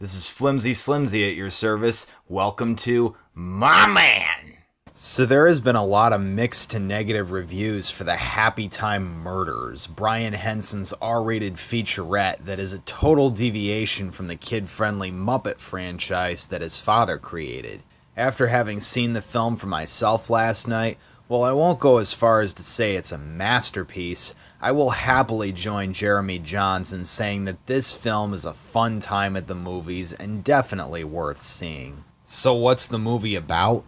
This is Flimsy Slimsy at your service. Welcome to My Man. So there has been a lot of mixed to negative reviews for the Happytime Murders, Brian Henson's R-rated featurette that is a total deviation from the kid-friendly Muppet franchise that his father created. After having seen the film for myself last night, while I won't go as far as to say it's a masterpiece, I will happily join Jeremy Johns in saying that this film is a fun time at the movies and definitely worth seeing. So what's the movie about?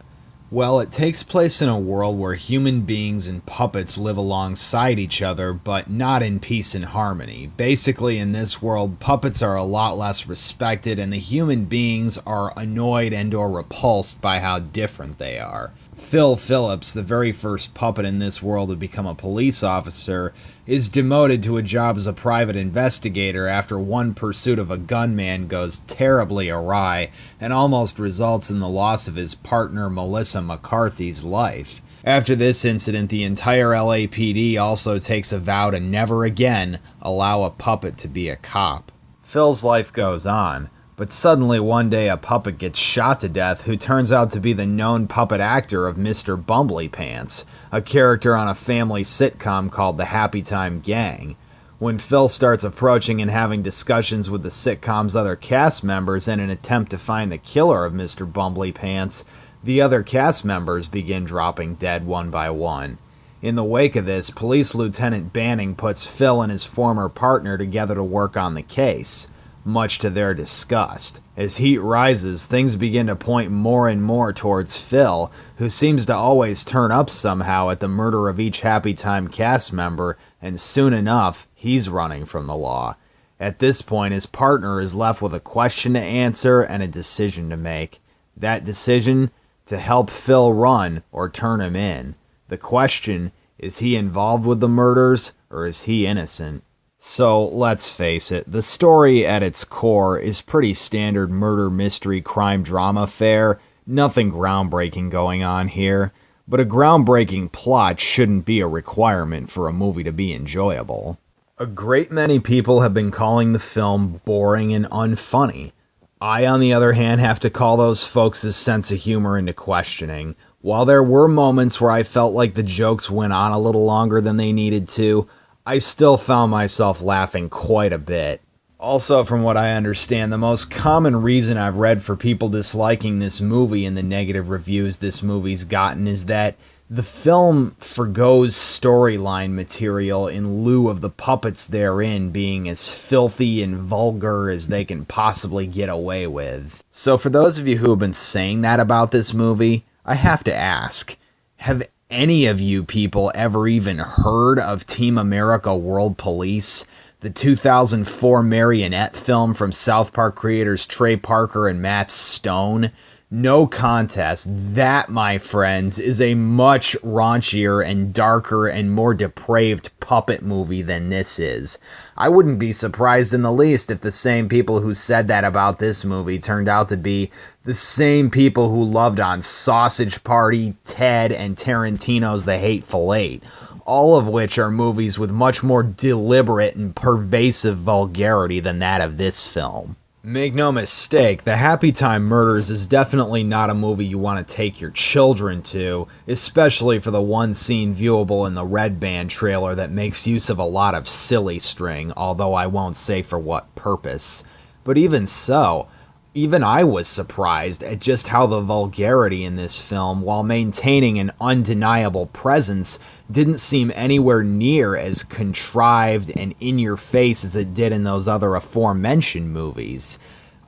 Well, it takes place in a world where human beings and puppets live alongside each other, but not in peace and harmony. Basically, in this world, puppets are a lot less respected, and the human beings are annoyed and or repulsed by how different they are. Phil Phillips, the very first puppet in this world to become a police officer, is demoted to a job as a private investigator after one pursuit of a gunman goes terribly awry and almost results in the loss of his partner Melissa McCarthy's life. After this incident, the entire LAPD also takes a vow to never again allow a puppet to be a cop. Phil's life goes on, but suddenly one day a puppet gets shot to death who turns out to be the known puppet actor of Mr. Bumblypants, a character on a family sitcom called the Happytime Gang. When Phil starts approaching and having discussions with the sitcom's other cast members in an attempt to find the killer of Mr. Bumblypants, the other cast members begin dropping dead one by one. In the wake of this, Police Lieutenant Banning puts Phil and his former partner together to work on the case, much to their disgust. As heat rises, things begin to point more and more towards Phil, who seems to always turn up somehow at the murder of each Happytime cast member, and soon enough, he's running from the law. At this point, his partner is left with a question to answer and a decision to make. That decision? To help Phil run or turn him in. The question, is he involved with the murders or is he innocent? So, let's face it, the story at its core is pretty standard murder mystery crime drama fare, nothing groundbreaking going on here, but a groundbreaking plot shouldn't be a requirement for a movie to be enjoyable. A great many people have been calling the film boring and unfunny. I, on the other hand, have to call those folks' sense of humor into questioning. While there were moments where I felt like the jokes went on a little longer than they needed to, I still found myself laughing quite a bit. Also, from what I understand, the most common reason I've read for people disliking this movie and the negative reviews this movie's gotten is that the film forgoes storyline material in lieu of the puppets therein being as filthy and vulgar as they can possibly get away with. So for those of you who have been saying that about this movie, I have to ask, have any of you people ever even heard of Team America World Police, the 2004 marionette film from South Park creators Trey Parker and Matt Stone? No contest, that, my friends, is a much raunchier and darker and more depraved puppet movie than this is. I wouldn't be surprised in the least if the same people who said that about this movie turned out to be the same people who loved on Sausage Party, Ted, and Tarantino's The Hateful Eight, all of which are movies with much more deliberate and pervasive vulgarity than that of this film. Make no mistake, the Happytime Murders is definitely not a movie you want to take your children to, especially for the one scene viewable in the Red Band trailer that makes use of a lot of silly string, although I won't say for what purpose. But even so, even I was surprised at just how the vulgarity in this film, while maintaining an undeniable presence, didn't seem anywhere near as contrived and in-your-face as it did in those other aforementioned movies.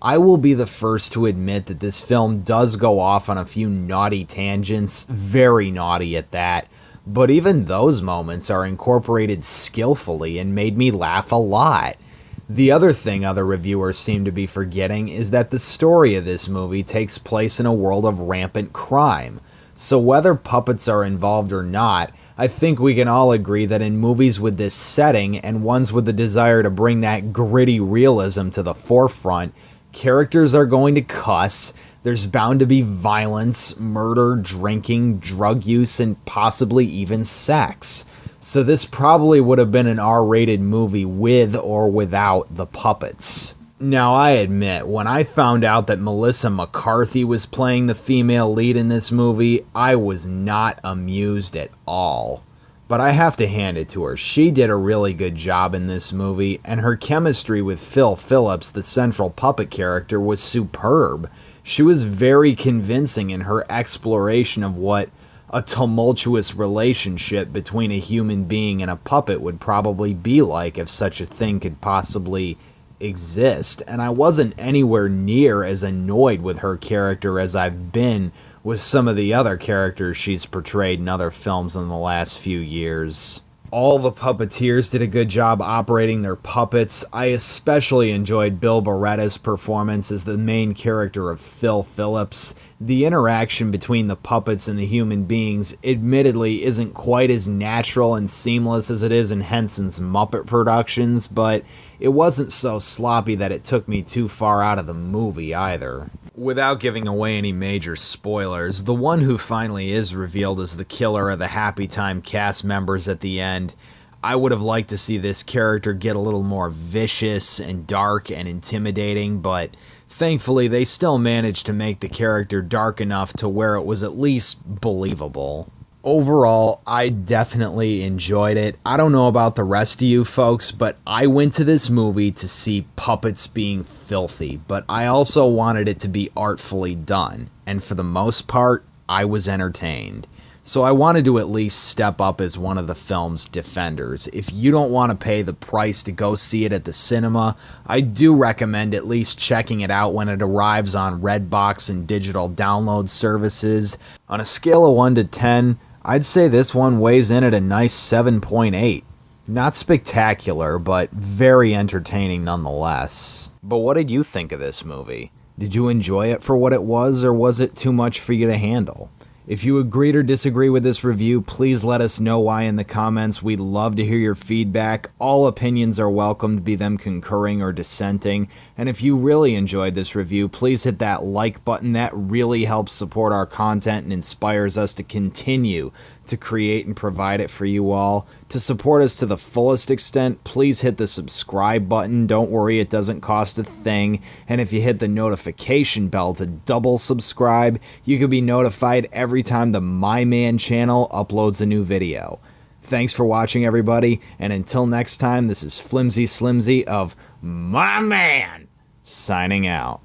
I will be the first to admit that this film does go off on a few naughty tangents, very naughty at that, but even those moments are incorporated skillfully and made me laugh a lot. The other thing other reviewers seem to be forgetting is that the story of this movie takes place in a world of rampant crime. So whether puppets are involved or not, I think we can all agree that in movies with this setting and ones with the desire to bring that gritty realism to the forefront, characters are going to cuss, there's bound to be violence, murder, drinking, drug use, and possibly even sex. So this probably would have been an R-rated movie with or without the puppets. Now, I admit, when I found out that Melissa McCarthy was playing the female lead in this movie, I was not amused at all. But I have to hand it to her. She did a really good job in this movie, and her chemistry with Phil Phillips, the central puppet character, was superb. She was very convincing in her exploration of what a tumultuous relationship between a human being and a puppet would probably be like if such a thing could possibly exist. And I wasn't anywhere near as annoyed with her character as I've been with some of the other characters she's portrayed in other films in the last few years. All the puppeteers did a good job operating their puppets. I especially enjoyed Bill Barretta's performance as the main character of Phil Phillips. The interaction between the puppets and the human beings admittedly isn't quite as natural and seamless as it is in Henson's Muppet productions, but it wasn't so sloppy that it took me too far out of the movie either. Without giving away any major spoilers, the one who finally is revealed as the killer of the Happytime cast members at the end, I would have liked to see this character get a little more vicious and dark and intimidating, but thankfully they still managed to make the character dark enough to where it was at least believable. Overall, I definitely enjoyed it. I don't know about the rest of you folks, but I went to this movie to see puppets being filthy, but I also wanted it to be artfully done, and for the most part, I was entertained. So I wanted to at least step up as one of the film's defenders. If you don't want to pay the price to go see it at the cinema, I do recommend at least checking it out when it arrives on Redbox and digital download services. On a scale of 1 to 10, I'd say this one weighs in at a nice 7.8. Not spectacular, but very entertaining nonetheless. But what did you think of this movie? Did you enjoy it for what it was, or was it too much for you to handle? If you agreed or disagree with this review, please let us know why in the comments. We'd love to hear your feedback. All opinions are welcomed, be them concurring or dissenting. And if you really enjoyed this review, please hit that like button. That really helps support our content and inspires us to continue to create and provide it for you all. To support us to the fullest extent, please hit the subscribe button. Don't worry, it doesn't cost a thing. And if you hit the notification bell to double subscribe, you can be notified every time the My Man channel uploads a new video. Thanks for watching, everybody, and until next time, this is Flimsy Slimsy of My Man, signing out.